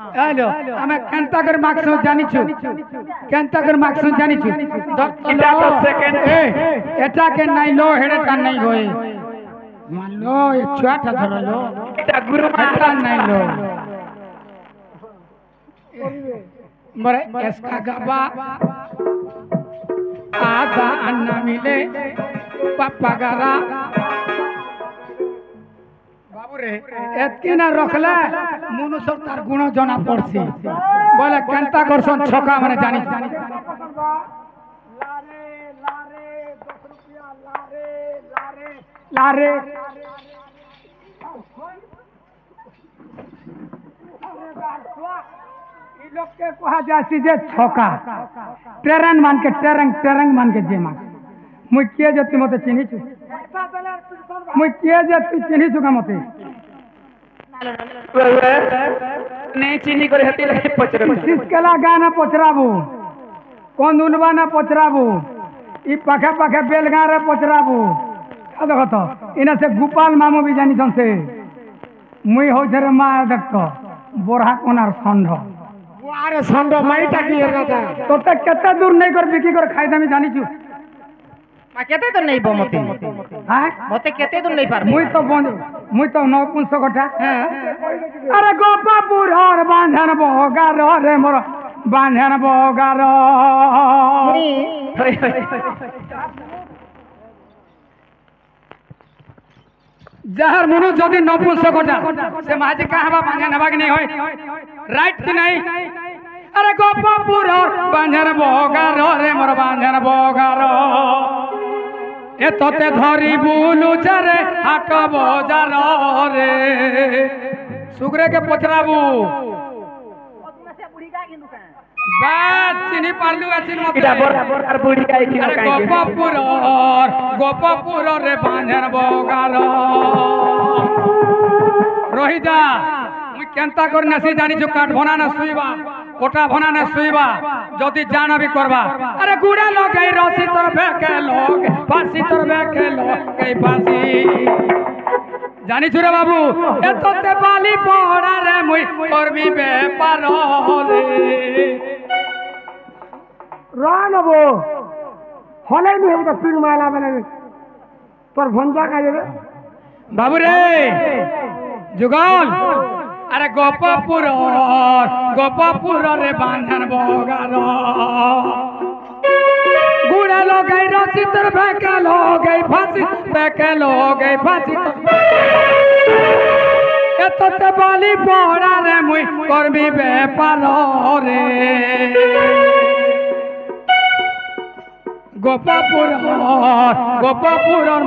hello हमें Kenta कर marks जानी छु केंता कर मार्क्स जानी छु এটা তো সেকেন্ড এটা के नहीं लो हेडटा नहीं होए मान लो ये छुआटा धर लो এটা গুরু हेडटा नहीं लो मरे इसका गबा आधा अन्ना मिले पापा गरा बाबू रे एतकी ना रखले मुनु सब तार गुण जना पड़सी बोले केंता करसन छका माने जानी लारे लारे 10 रुपया लारे लारे लारे ई लोग के कहा जासी जे छका टेरंग मान के टेरंग मान के जे मान मुई के जति मते चिन्ही छु मुई के जति चिन्ही छु का मते नहीं चिन्ही करे हती लगे पचरे सिसकला गाना पचराबू कोंदुनबा ना पचराबू ई पाखे पाखे बेलगा रे पचराबू आ देखो तो इना से गोपाल मामू भी जानी छन से मुई हो छरे मा देखतो बोरहा कोनार संढ अरे संडो माईटा की रता तो ते केते दूर नहीं कर बिकी कर खाई दामी जानी छु मा केते तो नहीं बो मते हां मते केते तो नहीं पार मुई तो 9 कठा अरे गोपापुर और बांधन बोगार रे मोर बांधन बोगार जहर मनु जदि 9 कठा से माजी कहबा बांधन हबा कि नहीं होय राइट कि नहीं अरे गोपापुर और बांधन बोगार रे मोर बांधन बोगार ए तोते धरी बुलु चरे हाट बजार रे सुगरे के पचराबू बात चिनी पालू आछिन मते इटा बराबर और बुढ़ी काई की अरे गोपापुर रे बांधन बोगार रही जा मुई केंता कर नसी जानी छु काट भना ना सुईबा कोटा भना ना सुईबा जदी जाना भी करबा अरे गुड़ा लोग गई रसी तर बेके लोग फांसी तर बेके लोग गई फांसी जानी छु रे बाबू ए तोते बाली पड़ा रे मुई करबी बेपार रे रानबो हले नहीं हम तो फिर माला बने पर भंजा का जेबे बाबू रे जुगाल अरे गोपापुर रे बांधन बोगार गुड़ा लोग गई रसी तर बेके लोग गई फांसी बेके लोग गई फांसी ए तोते बाली पड़ा रे मुई करबी बेपार रे गोपापुर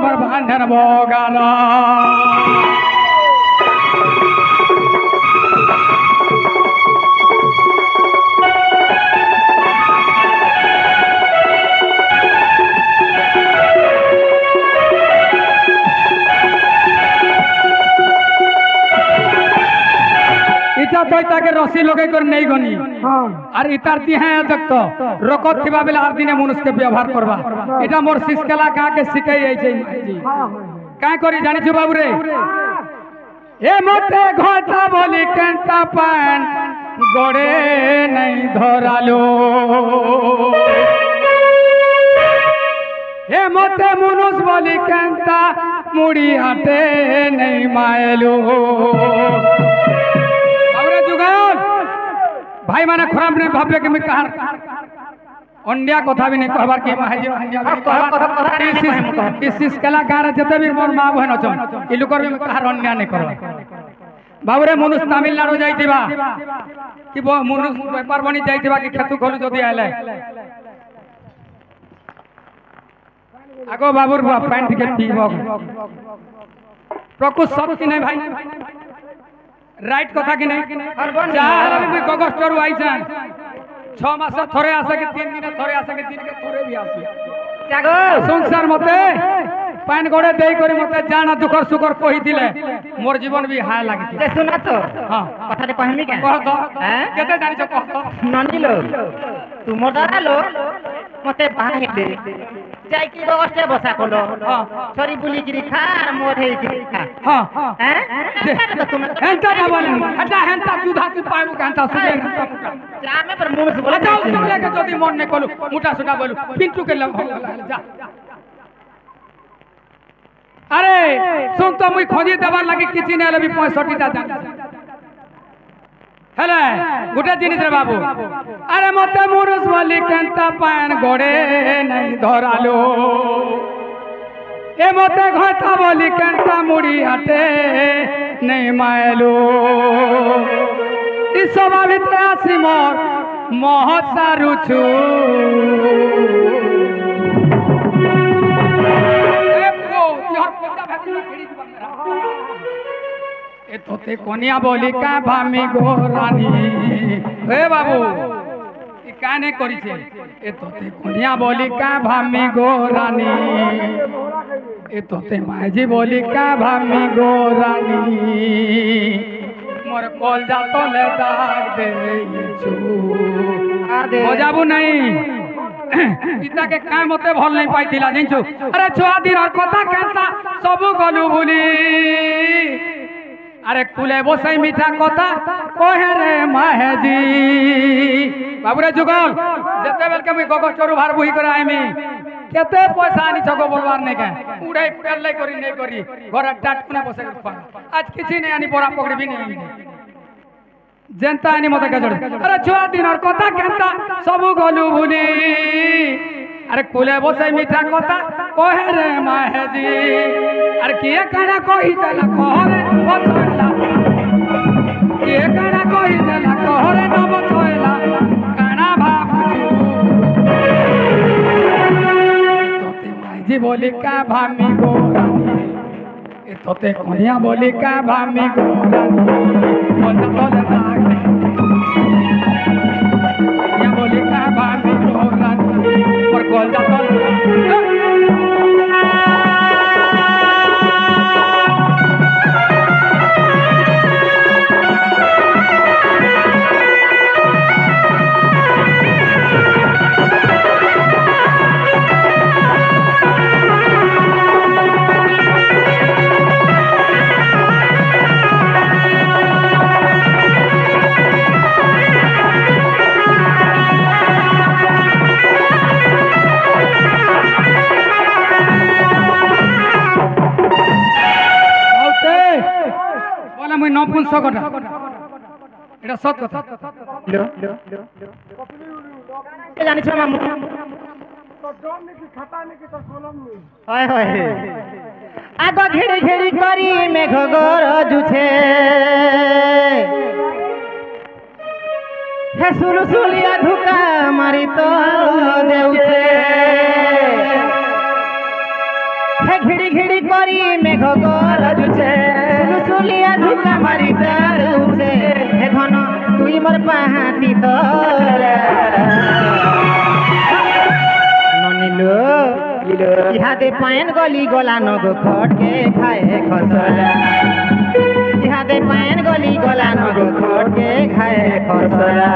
मोर बांधन बोगार इटा तो ताके रसी लगे कर नहीं गनी हां और इतार दी है तक तो रकत थिबा बेला आर दिने मनुष्य के व्यवहार करबा एटा मोर सिसकला का के सिखाई जाय छै माईजी काय करी जानि छु बाबू रे ए मते घोटा बोली केंटा पान गोड़े नहीं धरालो ए मते मनुष्य बोली केंटा मुड़ी हाटे नहीं मायलो भाई माने खराब नहीं भाबे के मैं कहर अंडिया कथा भी नहीं कहबार के महाजी अंडिया भी कहबार इस कला गार जते भी मोर मां बहन अछन ई लोकर भी कहर अंडिया नहीं करबा बाबू रे मनुष्य तमिलनाडु जाइतिबा कि मनुष्य व्यापार बनी जाइतिबा कि खेतु खोलु जदी आले आगो बाबूर पैंट के पीबो प्रकुश सब कि नहीं भाई राइट कथा कि नहीं चार भी गगस्टर आइछन 6 मास थरे आसे के 3 दिन थरे आसे के दिन के थरे भी आसी जागो संसार मते पान गोड़े दे करी मते जाना दुखर सुखर कहि दिले मोर जीवन भी हाय लागी जे सुना तो हां कथा कहमी के कह तो हैं केते जानि छ कह तो ननी लो तू मोर दादा लो मते बाहे दे जाई की बगस्ते बसा कोलो हां छोरी बुली गिरी खार मोर हे गिरी खा हां हैं तो तुम हेंता ना बोले हटा हेंता दुधा की पाइबु कांता सुगे हेंता मुटा जामे पर मुंह से बोला हटा उस लेके जदी मन ने कोलु मुटा सुटा बोलु पिंटू के जा अरे सुन तो मुई खोजी देवार लगी किछि ने लबी 65 टा जान हेले गुटे जिनिस रे बाबू अरे मते मुरुस वाली केंता पान गोड़े नहीं धरालो ए मते घटा वाली केंता मुड़ी हटे नहीं मायलो इस सभा भितर आसी मोर मोह सारुछु ए तोते कोनिया बोली का भामी गोरानी हे बाबू ई काने करी छे ए तोते कोनिया बोली का भामी गोरानी ए तोते माजी बोली का भामी गोरानी मोर कॉल जा तो ले दाग दे छु हो जाबू नहीं इता के काय मते भल नहीं पाइतिला जिंचु अरे छुआ दिन और कथा केंता सबु गलु भूली अरे कुले बसई मीठा कथा कहे रे माहेजी बाबूरे जुगल जते बेल के मुई गगो चोरु भार बुही कर आइमी केते पैसा आनी छगो बोलवार नै के उड़ाई पेल्लै करी नै करी घर टाटकुना बसे कर आज किछि नै आनी पोरा पकड़ी भी नै जनता आनी मते के जोड़े अरे छुआ दिन और कथा केंता सबु गलु भूली अरे कुले बसई मीठा कथा कहे रे माहेजी अरे किए काना कहि देला कहरे बचैला किए काना कहि देला कहरे न बचैला काना भाबुछु तोते माइजी बोली का भामी गोरानी ए तोते कोनिया बोली का भामी गोरानी बोल तोले दाग कोनिया बोली का भामी गोरानी पर कॉल जा तो মই নপুংসকটা এটা সত কথা জানিছ মামু तो डोम ने की खाता ने की तो कलम ने হয় হয় আগ ঘেড়ি ঘেড়ি করি মেঘ গরজুছে হে সুলসুলিয়া ধুকা মারি তো দেউছে হে ঘেড়ি ঘেড়ি করি মেঘ গরজুছে সুলসুলিয়া ধুকা মারি দেউছে হে ঘন তুই মোর পাহাতি তোরা ননিলো ইহাদে পায়ন গলি গলা নগ খটকে খায় খসলা ইহাদে পায়ন গলি গলা নগ খটকে খায় খসলা